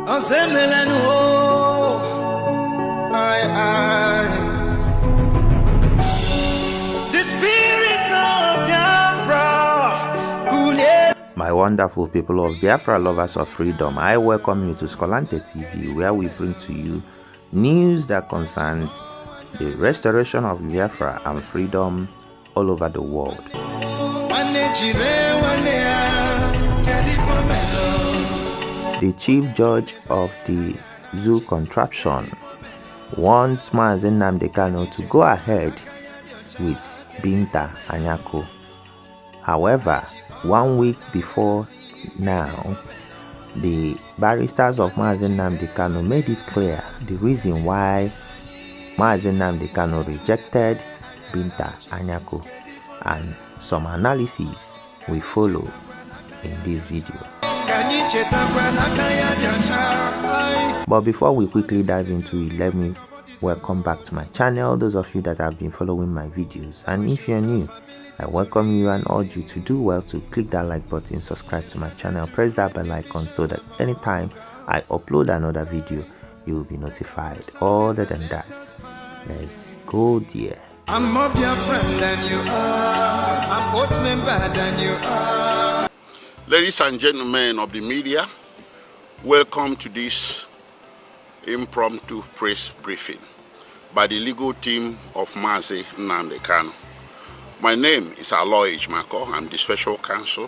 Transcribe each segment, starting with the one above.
My wonderful people of Biafra, lovers of freedom, I welcome you to Skolante TV, where we bring to you news that concerns the restoration of Biafra and freedom all over the world. The chief judge of the zoo contraption wants Mazi Nnamdi Kanu to go ahead with Binta Anyako. However, 1 week before now, the barristers of Mazi Nnamdi Kanu made it clear the reason why Mazi Nnamdi Kanu rejected Binta Anyako, and some analysis will follow in this video. But before we quickly dive into it, let me welcome back to my channel those of you that have been following my videos, and if you're new, I welcome you and urge you to do well to click that like button, subscribe to my channel, press that bell icon so that anytime I upload another video, you will be notified. Other than that, let's go there. I'm more your friend than you are. I'm both member than you are. Ladies and gentlemen of the media, welcome to this impromptu press briefing by the legal team of Mazi Nnamdi Kanu. My name is Aloy Ejimako. I'm the special counsel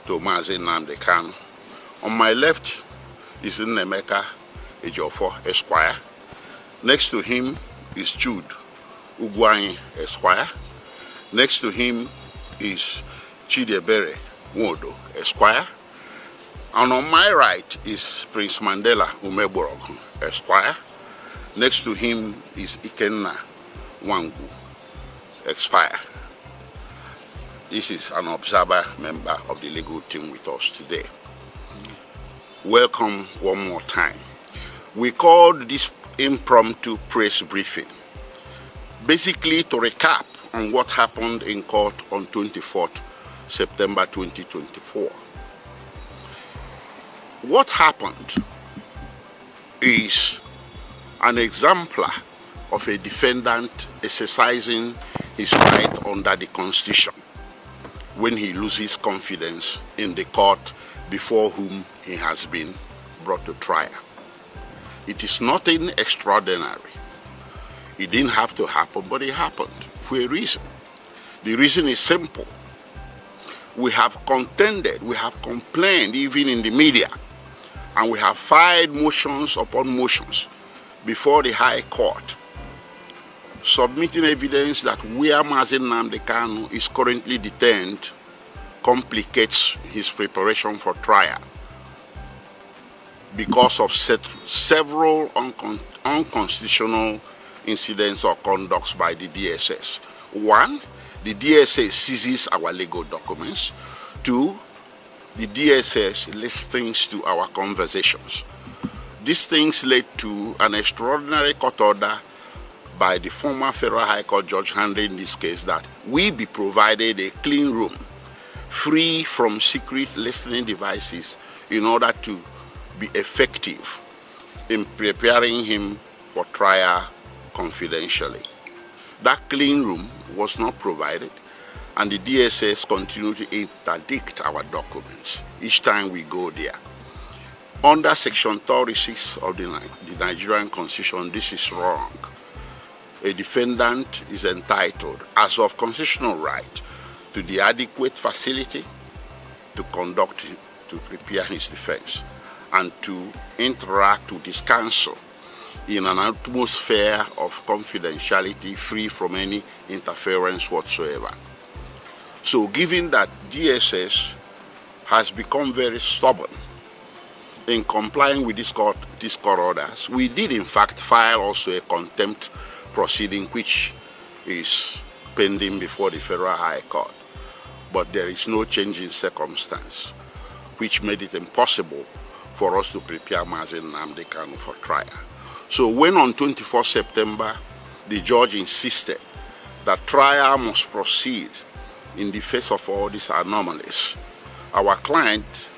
to Mazi Nnamdi Kanu. On my left is Nnemeka Ejiofor Esquire. Next to him is Jude Ugwuanyi Esquire. Next to him is Chidiebere Nwodo Esquire. And on my right is Prince Mandela Umeborogun Esquire. Next to him is Ikenna Wangu Esquire. This is an observer member of the legal team with us today. Welcome one more time. We called this impromptu press briefing basically to recap on what happened in court on 24th September 2024. What happened is an exemplar of a defendant exercising his right under the Constitution when he loses confidence in the court before whom he has been brought to trial. It is nothing extraordinary. It didn't have to happen, but it happened for a reason. The reason is simple. We have contended, we have complained even in the media, and we have filed motions upon motions before the High Court, submitting evidence that where Mazi Nnamdi Kanu is currently detained complicates his preparation for trial because of several unconstitutional incidents or conducts by the DSS. One, the DSS seizes our legal documents. Two, the DSS listens to our conversations. These things led to an extraordinary court order by the former Federal High Court judge handling this case that we be provided a clean room free from secret listening devices in order to be effective in preparing him for trial confidentially. That clean room was not provided, and the DSS continued to interdict our documents each time we go there. Under Section 36 of the Nigerian Constitution, this is wrong. A defendant is entitled, as of constitutional right, to the adequate facility to prepare his defense, and to interact with his counsel in an atmosphere of confidentiality free from any interference whatsoever. So given that DSS has become very stubborn in complying with these court orders, we did in fact file also a contempt proceeding which is pending before the Federal High Court. But there is no change in circumstance which made it impossible for us to prepare Mazi Nnamdi Kanu for trial. So when on 24 September, the judge insisted that trial must proceed in the face of all these anomalies, our client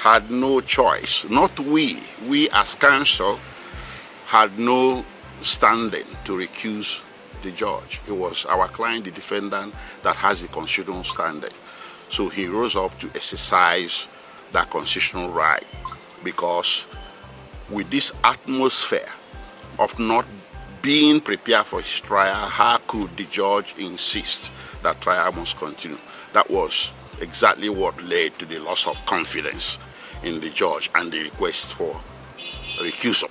had no choice, not we as counsel had no standing to recuse the judge. It was our client, the defendant, that has the constitutional standing. So he rose up to exercise that constitutional right, because with this atmosphere of not being prepared for his trial, how could the judge insist that trial must continue? That was exactly what led to the loss of confidence in the judge and the request for recusal.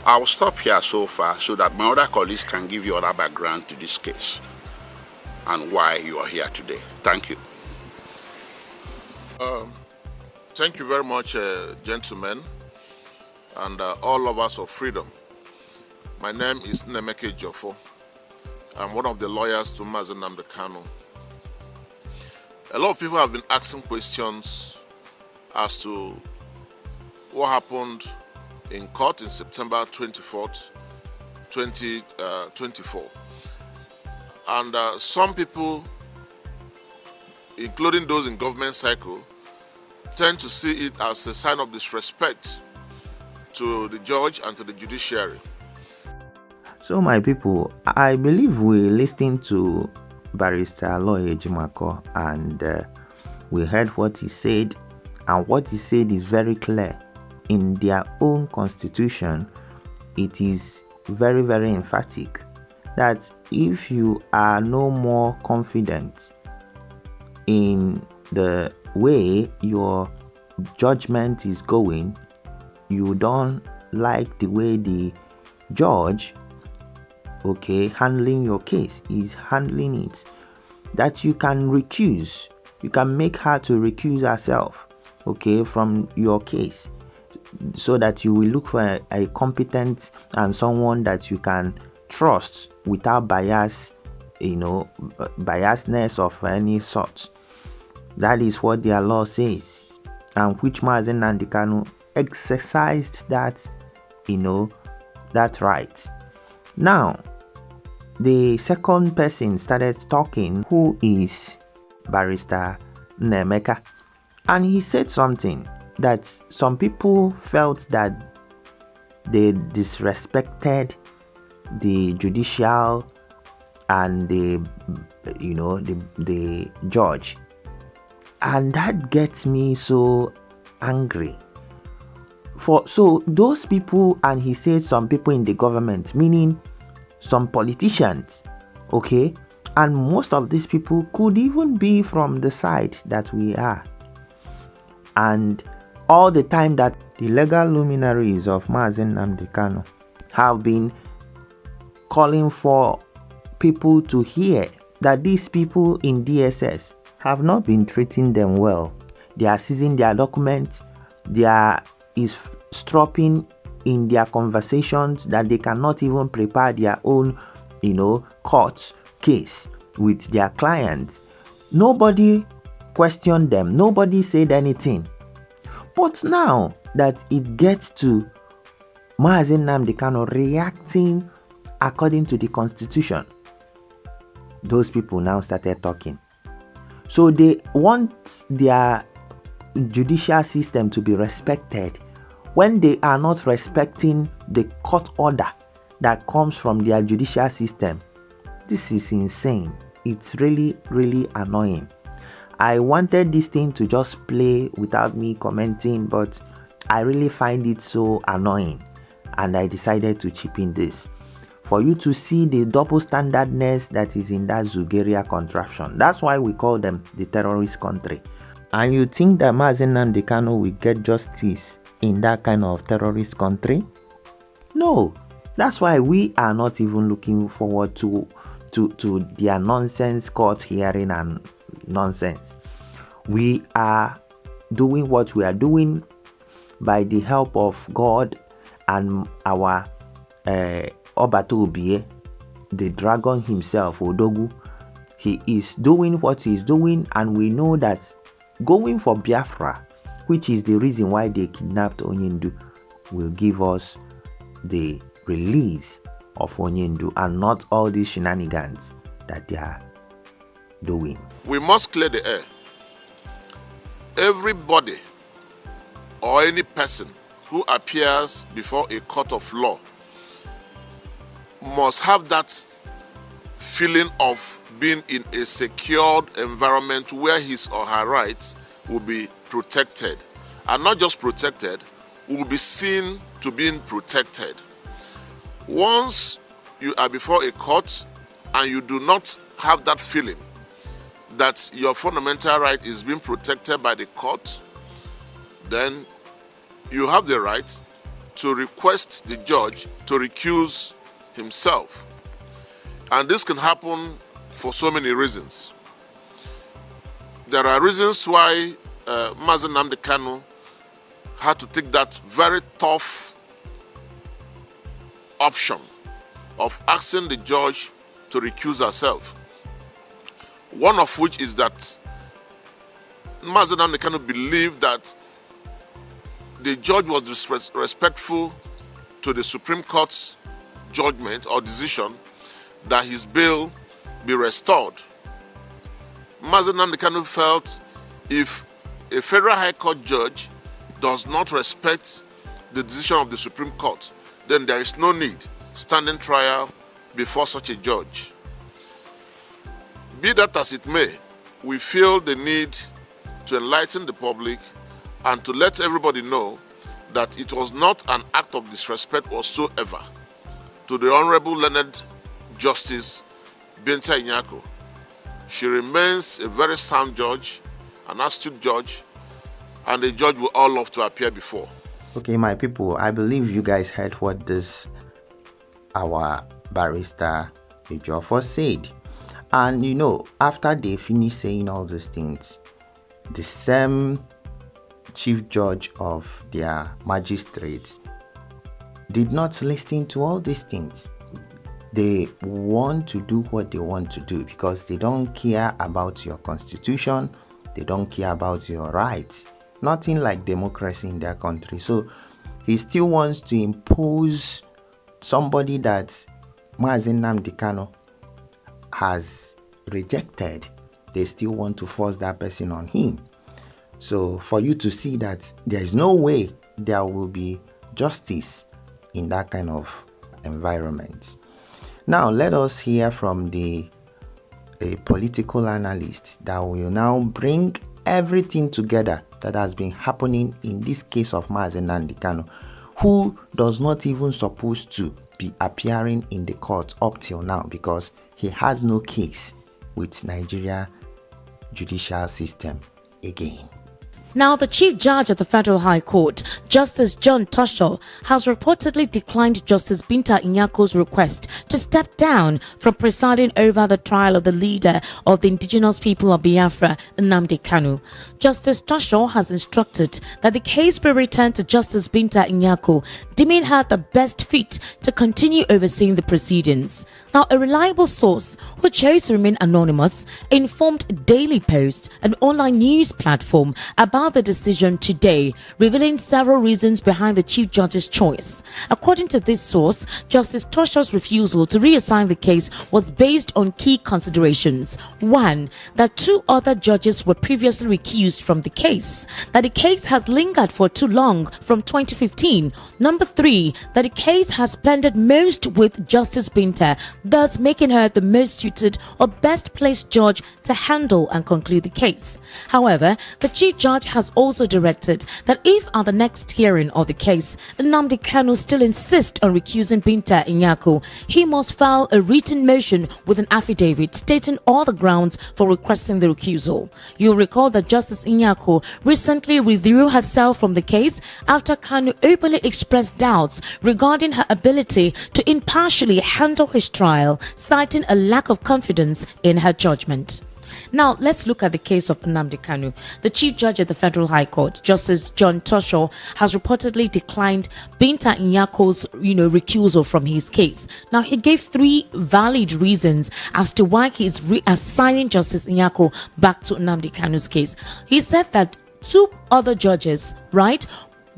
I will stop here so far so that my other colleagues can give you other background to this case and why you are here today. Thank you. Thank you very much, gentlemen, and all lovers of freedom. My name is Nnamdi. I'm one of the lawyers to Mazi Nnamdi Kanu. A lot of people have been asking questions as to what happened in court in September 24th, 2024. And some people, including those in government cycle, tend to see it as a sign of disrespect to the judge and to the judiciary. So my people, I believe we listened to Barrister Lawyer Jimako, and we heard what he said, and what he said is very clear. In their own constitution, it is very, very emphatic that if you are no more confident in the way your judgment is going, you don't like the way the judge handling your case is handling it, that you can recuse, you can make her to recuse herself from your case, so that you will look for a competent and someone that you can trust without bias, biasness of any sort. That is what their law says, and which Mazi Nnamdi Kanu exercised that, that right. Now, the second person started talking, who is Barrister Nnamdi, and he said something that some people felt that they disrespected the judicial and the judge, and that gets me so angry. So those people, and he said some people in the government, meaning some politicians, and most of these people could even be from the side that we are. And all the time that the legal luminaries of Mazi Nnamdi Kanu have been calling for people to hear that these people in DSS have not been treating them well. They are seizing their documents, there is stropping in their conversations, that they cannot even prepare their own, court case with their clients. Nobody questioned them, nobody said anything. But now that it gets to Mazi Nnamdi Kanu reacting according to the constitution, those people now started talking. So they want their judicial system to be respected. When they are not respecting the court order that comes from their judicial system, this is insane. It's really, really annoying. I wanted this thing to just play without me commenting, but I really find it so annoying, and I decided to chip in this for you to see the double standardness that is in that Zugeria contraption. That's why we call them the terrorist country. And you think that Mazi Nnamdi Kanu will get justice in that kind of terrorist country? No. That's why we are not even looking forward to their nonsense court hearing and nonsense. We are doing what we are doing by the help of God and our Obato Obie, the dragon himself, Odogu. He is doing what he is doing, and we know that going for Biafra, which is the reason why they kidnapped Onyendu, will give us the release of Onyendu, and not all these shenanigans that they are doing. We must clear the air. Everybody or any person who appears before a court of law must have that feeling of being in a secured environment where his or her rights will be protected. And not just protected, will be seen to being protected. Once you are before a court and you do not have that feeling that your fundamental right is being protected by the court, then you have the right to request the judge to recuse himself. And this can happen for so many reasons. There are reasons why Mazi Nnamdi Kanu had to take that very tough option of asking the judge to recuse herself. One of which is that Mazi Nnamdi Kanu believed that the judge was respectful to the Supreme Court's judgment or decision that his bail be restored. Mazi Nnamdi Kanu felt if a federal high court judge does not respect the decision of the Supreme Court, then there is no need standing trial before such a judge. Be that as it may, we feel the need to enlighten the public and to let everybody know that it was not an act of disrespect whatsoever to the Honorable Learned Justice Binta Inyako. She remains a very sound judge, an astute judge, and a judge we all love to appear before. Okay, my people, I believe you guys heard what our barrister Ejiofor said. And you know, after they finished saying all these things, the same chief judge of their magistrates did not listen to all these things. They want to do what they want to do because they don't care about your constitution, they don't care about your rights. Nothing like democracy in their country. So he still wants to impose somebody that Mazi Nnamdi Kanu has rejected. They still want to force that person on him. So for you to see that there is no way there will be justice in that kind of environment. Now let us hear from a political analyst that will now bring everything together that has been happening in this case of Mazi Nnamdi Kanu, who does not even supposed to be appearing in the court up till now because he has no case with Nigeria judicial system again. Now, the Chief Judge of the Federal High Court, Justice John Tosho, has reportedly declined Justice Binta Inyako's request to step down from presiding over the trial of the leader of the indigenous people of Biafra, Nnamdi Kanu. Justice Tosho has instructed that the case be returned to Justice Binta Inyako, deeming her the best fit to continue overseeing the proceedings. Now, a reliable source who chose to remain anonymous informed Daily Post, an online news platform, about the decision today, revealing several reasons behind the Chief Judge's choice. According to this source, Justice Tosho's refusal to reassign the case was based on key considerations. One, that two other judges were previously recused from the case, that the case has lingered for too long from 2015. Number three, that the case has blended most with Justice Binta, thus making her the most suited or best placed judge to handle and conclude the case. However, the Chief Judge has also directed that if at the next hearing of the case, Nnamdi Kanu still insists on recusing Binta Inyako, he must file a written motion with an affidavit stating all the grounds for requesting the recusal. You'll recall that Justice Inyako recently withdrew herself from the case after Kanu openly expressed doubts regarding her ability to impartially handle his trial, citing a lack of confidence in her judgment. Now, let's look at the case of Nnamdi Kanu. The Chief Judge of the Federal High Court, Justice John Tosho, has reportedly declined Binta Inyako's, recusal from his case. Now, he gave three valid reasons as to why he is reassigning Justice Inyako back to Nnamdi Kanu's case. He said that two other judges,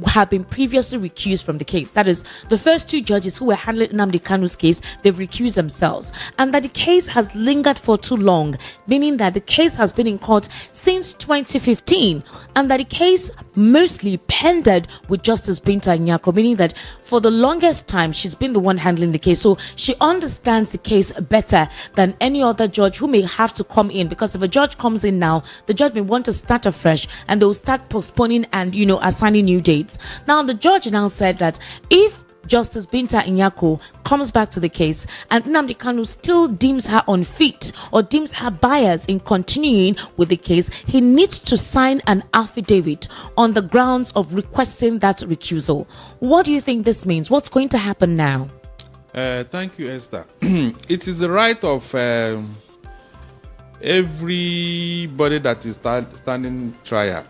have been previously recused from the case. That is, the first two judges who were handling Nnamdi Kanu's case, they've recused themselves. And that the case has lingered for too long, meaning that the case has been in court since 2015, and that the case mostly pended with Justice Binta Nyako, meaning that for the longest time, she's been the one handling the case. So she understands the case better than any other judge who may have to come in, because if a judge comes in now, the judge may want to start afresh and they'll start postponing and, assigning new dates. Now, the judge now said that if Justice Binta Nyako comes back to the case and Nnamdi Kanu still deems her unfit or deems her biased in continuing with the case, he needs to sign an affidavit on the grounds of requesting that recusal. What do you think this means? What's going to happen now? Thank you, Esther. It is the right of everybody that is standing trial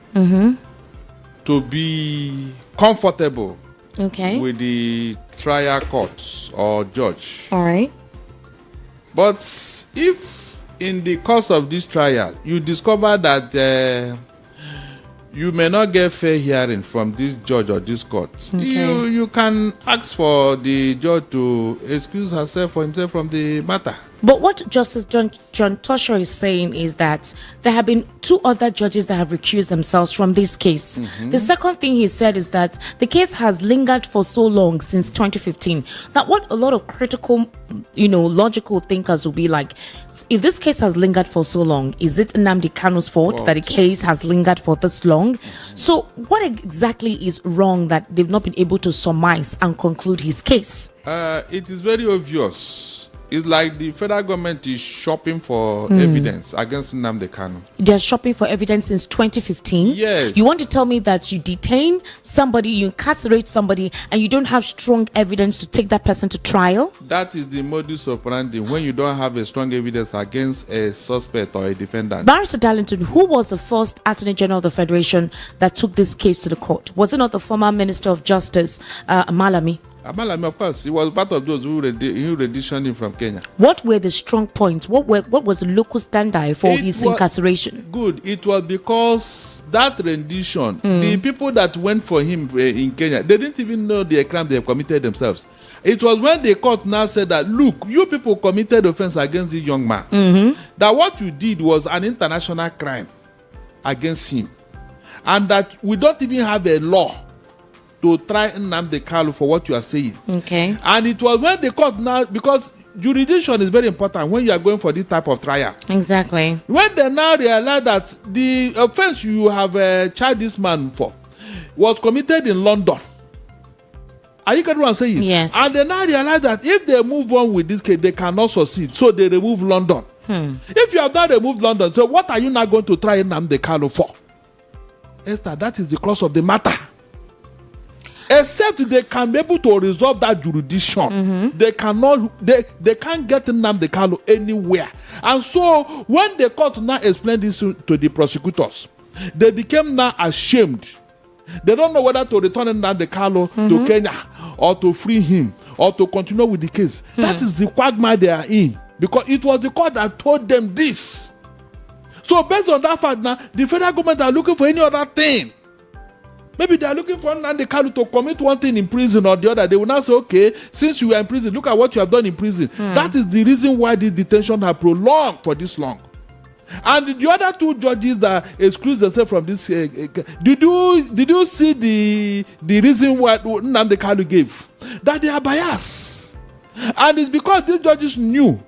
to be comfortable with the trial court or judge. All right. But if in the course of this trial you discover that you may not get fair hearing from this judge or this court, you can ask for the judge to excuse herself or himself from the matter. But what Justice John Tosho is saying is that there have been two other judges that have recused themselves from this case. The second thing he said is that the case has lingered for so long, since 2015. Now, what a lot of critical, logical thinkers will be like, if this case has lingered for so long, is it Nnamdi Kanu's fault that the case has lingered for this long? So what exactly is wrong that they've not been able to surmise and conclude his case? It is very obvious. It's like the federal government is shopping for evidence against Nnamdi Kanu. They're shopping for evidence since 2015? Yes. You want to tell me that you detain somebody, you incarcerate somebody, and you don't have strong evidence to take that person to trial? That is the modus operandi when you don't have a strong evidence against a suspect or a defendant. Barrister Darlington, who was the first Attorney General of the Federation that took this case to the court? Was it not the former Minister of Justice, Malami? Malami, of course, he was part of those who renditioned him from Kenya. What were the strong points? What was the local standard for his incarceration? Good. It was because that rendition, the people that went for him in Kenya, they didn't even know the crime they have committed themselves. It was when the court now said that, look, you people committed offense against this young man. That what you did was an international crime against him. And that we don't even have a law to try Nnamdi Kanu for what you are saying. Okay. And it was when the court now, because jurisdiction is very important when you are going for this type of trial. Exactly. When they now realize that the offense you have charged this man for was committed in London. Are you getting what I'm saying? Yes. And they now realize that if they move on with this case, they cannot succeed. So they remove London. If you have not removed London, so what are you now going to try Nnamdi Kanu for? Esther, that is the crux of the matter. Except they can be able to resolve that jurisdiction. They cannot, they can't get Nnamdi Kanu anywhere. And so when the court now explained this to the prosecutors, they became now ashamed. They don't know whether to return Nnamdi Kanu to Kenya or to free him or to continue with the case. That is the quagmire they are in, because it was the court that told them this. So based on that fact now, the federal government are looking for any other thing. Maybe they are looking for Nnamdi Kanu to commit one thing in prison or the other. They will now say, okay, since you are in prison, look at what you have done in prison. That is the reason why this detention has prolonged for this long. And the other two judges that exclude themselves from this, did you see the reason why Nnamdi Kanu gave? That they are biased. And it's because these judges knew.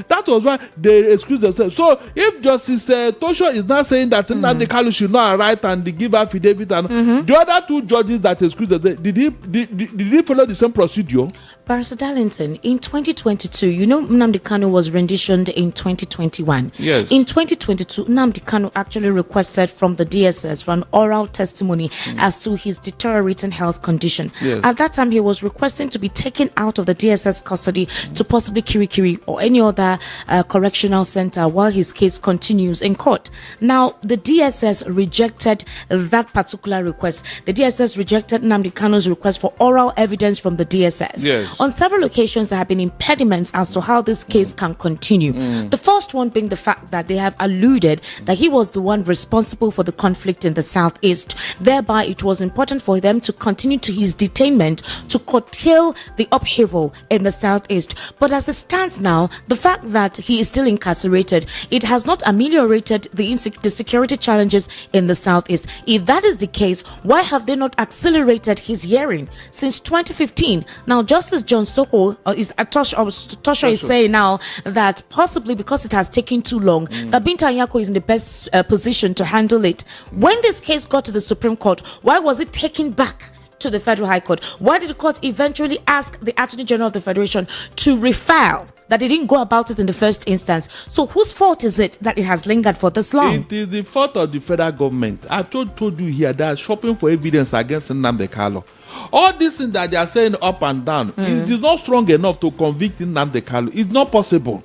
That was why they excused themselves. So if Justice Tosho is now saying that Nnamdi Kanu should not write and give affidavit, and the other two judges that excused themselves, did he follow the same procedure? Barrister Darlington, in 2022, Nnamdi Kanu was renditioned in 2021. Yes. In 2022, Nnamdi Kanu actually requested from the DSS for an oral testimony as to his deteriorating health condition. Yes. At that time, he was requesting to be taken out of the DSS custody to possibly Kirikiri or any other another correctional center while his case continues in court. Now, the DSS rejected that particular request. The DSS rejected Nnamdi Kanu's request for oral evidence from the DSS. Yes. On several occasions, there have been impediments as to how this case can continue. The first one being the fact that they have alluded that he was the one responsible for the conflict in the southeast. Thereby, it was important for them to continue to his detainment to curtail the upheaval in the southeast. But as it stands now, the fact that he is still incarcerated, it has not ameliorated the security challenges in the southeast. If that is the case, why have they not accelerated his hearing since 2015? Now, Justice John Soho Tosho is saying now that possibly because it has taken too long, that Binta Nyako is in the best position to handle it. When this case got to the Supreme Court, why was it taken back to the Federal High Court? Why did the court eventually ask the Attorney General of the Federation to refile, that they didn't go about it in the first instance? So whose fault is it that it has lingered for this long? It is the fault of the federal government. I told you here that shopping for evidence against Nnamdi Kanu. All these things that they are saying up and down, it is not strong enough to convict Nnamdi Kanu. It's not possible.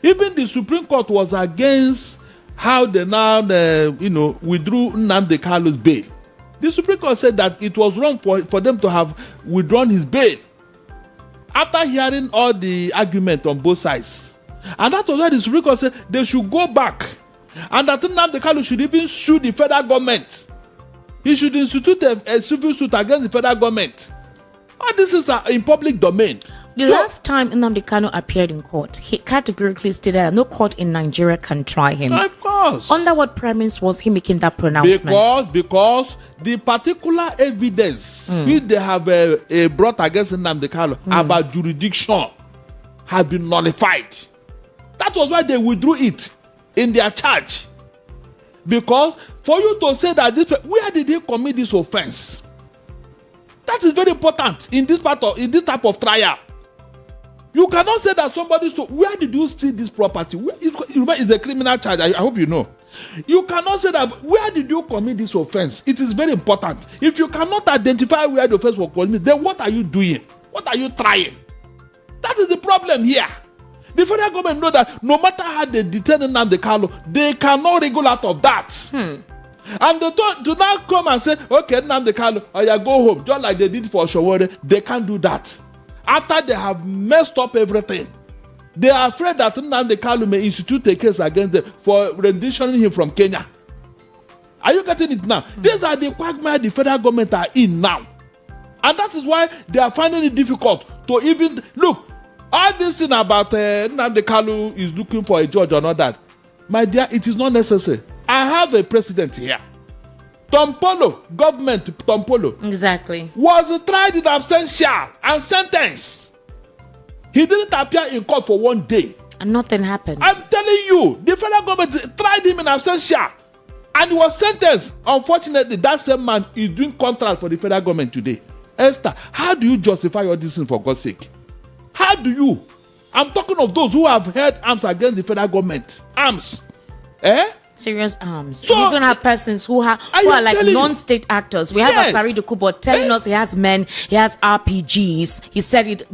Even the Supreme Court was against how they now, withdrew Nnamdi Kanu's bail. The Supreme Court said that it was wrong for them to have withdrawn his bail after hearing all the argument on both sides. And that was why the Supreme Court said they should go back, and that Nnamdi Kanu should even sue the federal government. He should institute a civil suit against the federal government. All this is in public domain. The last time Nnamdi Kanu appeared in court, he categorically stated that no court in Nigeria can try him. Of course. Under what premise was he making that pronouncement? Because the particular evidence which they have brought against Nnamdi Kanu about jurisdiction had been nullified. That was why they withdrew it in their charge. Because for you to say that where did he commit this offense? That is very important in this type of trial. You cannot say that somebody, where did you steal this property? It's a criminal charge. I hope you know. You cannot say that, where did you commit this offense? It is very important. If you cannot identify where the offense was committed, then what are you doing? What are you trying? That is the problem here. The federal government know that no matter how they detain Nnamdi Kanu, they cannot wriggle out of that. And they do not come and say, okay, Nnamdi Kanu, go home, just like they did for Showore. They can't do that. After they have messed up everything, they are afraid that Nnamdi Kanu may institute a case against them for renditioning him from Kenya. Are you getting it now? These are the quagmire the federal government are in now. And that is why they are finding it difficult to even look. All this thing about Nnamdi Kanu is looking for a judge or not that. My dear, it is not necessary. I have a president here. Tompolo, Exactly. was tried in absentia and sentenced. He didn't appear in court for 1 day. And nothing happened. I'm telling you, the federal government tried him in absentia and he was sentenced. Unfortunately, that same man is doing contract for the federal government today. Esther, how do you justify all this thing, for God's sake? How do you? I'm talking of those who have held arms against the federal government. Arms. Serious arms. So, we even have persons who are like non-state actors. We have Asari Dokubo telling us he has men, he has RPGs. He said it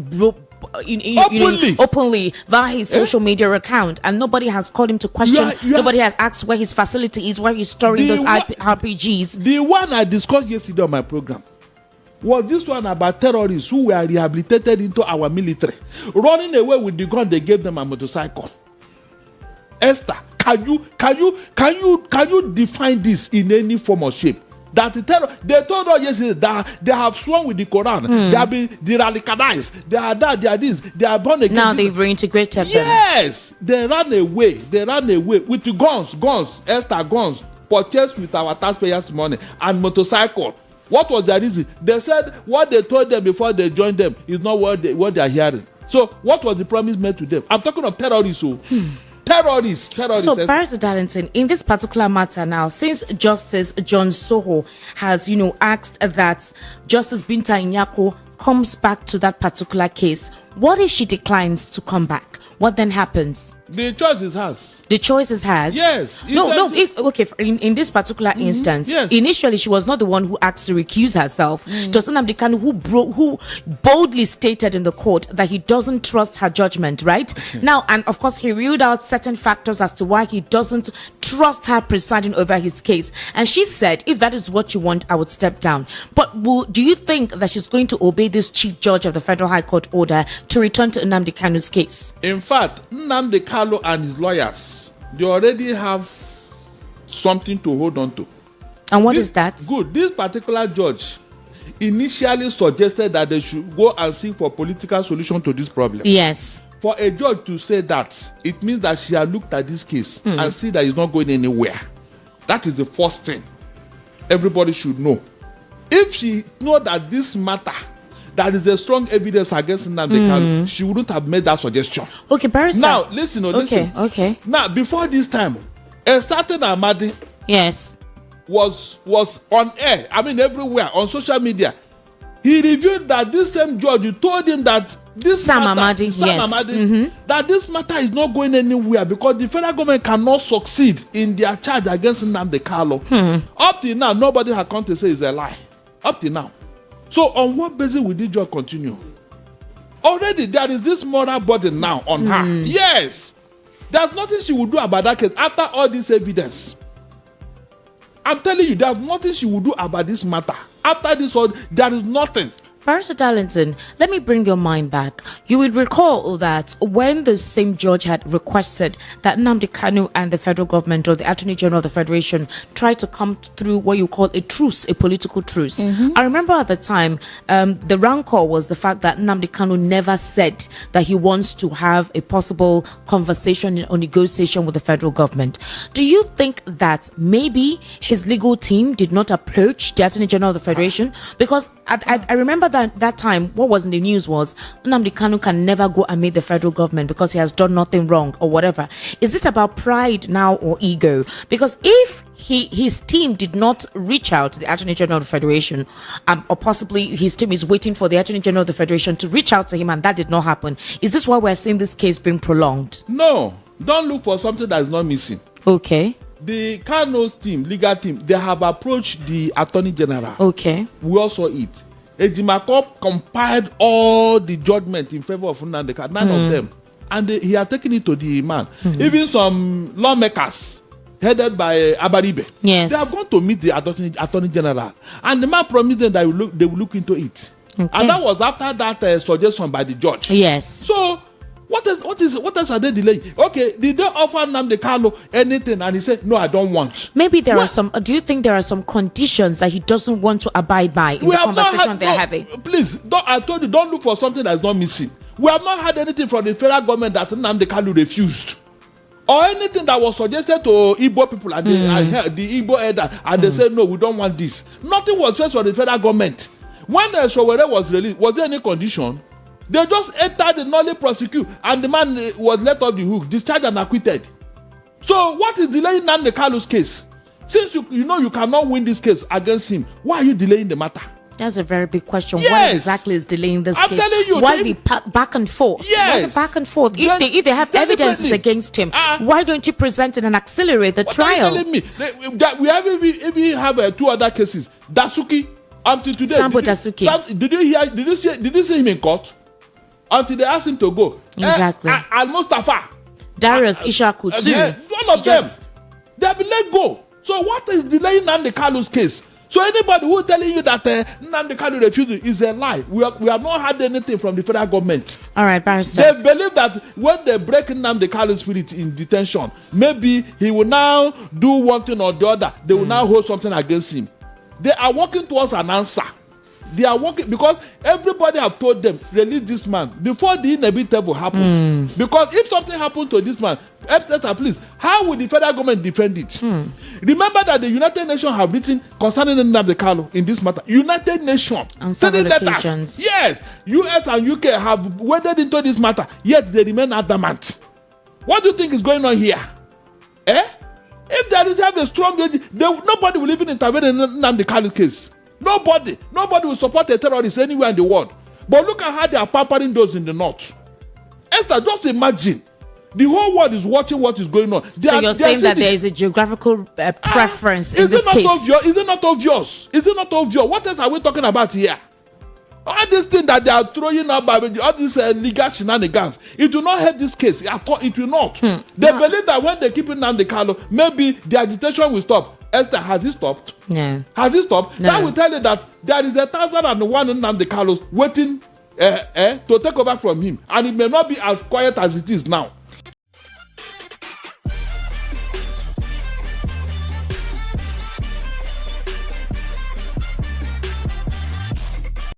openly via his social media account, and nobody has called him to question. Nobody has asked where his facility is, where he's storing those RPGs. The one I discussed yesterday on my program was this one about terrorists who were rehabilitated into our military, running away with the gun they gave them, a motorcycle. Esther, can you define this in any form or shape? That they told us yesterday that they have sworn with the Quran, they have been de-radicalized, they are that, they are this, they are born again. Now they've reintegrated them. Yes, they ran away with the guns, Esther, guns purchased with our taxpayers' money and motorcycle. What was their reason? They said what they told them before they joined them is not what they are hearing. So what was the promise made to them? I'm talking of terrorists. Terrorists. So, Barrister Darlington, in this particular matter now, since Justice John Soho has, asked that Justice Binta Nyako comes back to that particular case, What if she declines to come back? What then happens? The choice is hers. The choice is hers. Yes. No. In this particular instance, yes. initially she was not the one who asked to recuse herself. It was Nnamdi Kanu who boldly stated in the court that he doesn't trust her judgment. Right now, and of course, he ruled out certain factors as to why he doesn't trust her presiding over his case. And she said, "If that is what you want, I would step down." But do you think that she's going to obey this chief judge of the Federal High Court order to return to Nnamdi Kanu's case? In fact, Nnamdi Kanu and his lawyers, they already have something to hold on to. And what is that? Good. This particular judge initially suggested that they should go and seek for political solution to this problem. Yes. For a judge to say that, it means that she had looked at this case and see that it's not going anywhere. That is the first thing everybody should know. If she know that this matter, that is a strong evidence against Nnamdi Kanu, she wouldn't have made that suggestion. Okay, Barrister. Now, listen. Okay. Now, before this time, a certain Amadi Yes. was on air, everywhere, on social media. He revealed that this same judge told him that this Sam matter, Amadi, that this matter is not going anywhere because the federal government cannot succeed in their charge against Nnamdi Kanu. Up till now, nobody has come to say it's a lie. Up till now. So on what basis will this judge continue? Already there is this moral burden now on her. Yes. There's nothing she will do about that case after all this evidence. I'm telling you, there's nothing she will do about this matter. After this one, there is nothing. Barrister Darlington, let me bring your mind back. You will recall that when the same judge had requested that Nnamdi Kanu and the federal government or the Attorney General of the Federation try to come through what you call a truce, a political truce. I remember at the time, the rancor was the fact that Nnamdi Kanu never said that he wants to have a possible conversation or negotiation with the federal government. Do you think that maybe his legal team did not approach the Attorney General of the Federation? Because I remember that time, what was in the news was Nnamdi Kanu can never go and meet the federal government because he has done nothing wrong or whatever. Is it about pride now or ego? Because if his team did not reach out to the Attorney General of the Federation, or possibly his team is waiting for the Attorney General of the Federation to reach out to him and that did not happen, is this why we're seeing this case being prolonged? No, don't look for something that is not missing. Okay. The Kanu's team, legal team, they have approached the Attorney General. Okay. We also it. Ejimakor compiled all the judgment in favor of Nnamdi Kanu, 9 of them, and he had taken it to the man. Even some lawmakers headed by Abaribe, yes, they have gone to meet the Attorney General, and the man promised them that they will look into it. Okay. And that was after that suggestion by the judge. Yes. So what else are they delaying? Okay, did they offer Nnamdi Kanu anything and he said no, I don't want? Maybe there are some. Do you think there are some conditions that he doesn't want to abide by in the conversation they're having? Please, I told you, don't look for something that is not missing. We have not had anything from the federal government that Nnamdi Kanu refused, or anything that was suggested to Igbo people and the Igbo elder, and they said no, we don't want this. Nothing was faced from the federal government. When Sowore was released, was there any condition? They just entered the nolly prosecute and the man was let off the hook, discharged and acquitted. So what is delaying Nnamdi Kanu's case? Since you know you cannot win this case against him, why are you delaying the matter? That's a very big question. Yes. What exactly is delaying this case? I'm telling you. Why be back and forth? Yes. Why the back and forth? If they have evidences against him, why don't you present it and accelerate the trial? What are you telling me? That we have 2 other cases. Dasuki, until today. Sambo Dasuki. Did you see him in court? Until they asked him to go. Exactly. Al Mustafa. Darius Ishaku too. All of them. They have been let go. So what is delaying Nnamdi Kanu's case? So anybody who is telling you that Nnamdi Kanu refused is a lie. We have not had anything from the federal government. All right, Barrister. They believe that when they break Nnamdi Kanu's spirit in detention, maybe he will now do one thing or the other. They will now hold something against him. They are working towards an answer. They are working because everybody have told them release this man before the inevitable happens. Because if something happens to this man, please, how will the federal government defend it? Remember that the United Nations have written concerning Nnamdi Kanu in this matter. United Nations on several occasions. Yes, US and UK have waded into this matter, yet they remain adamant. What do you think is going on here? If there is a strong, nobody will even intervene in Nnamdi Kanu's case. Nobody will support a terrorist anywhere in the world. But look at how they are pampering those in the north. Esther, just imagine. The whole world is watching what is going on. So you're saying that there is a geographical preference in this case? Is it not obvious? Is it not obvious? What else are we talking about here? All these things that they are throwing out by all these legal shenanigans, it will not help this case. It will not. They believe that when they keep it Nnamdi Kanu, maybe the agitation will stop. Esther, has it stopped? No. Has it stopped? No. That will tell you that there is 1,001 Nnamdi Kanu waiting to take over from him. And it may not be as quiet as it is now.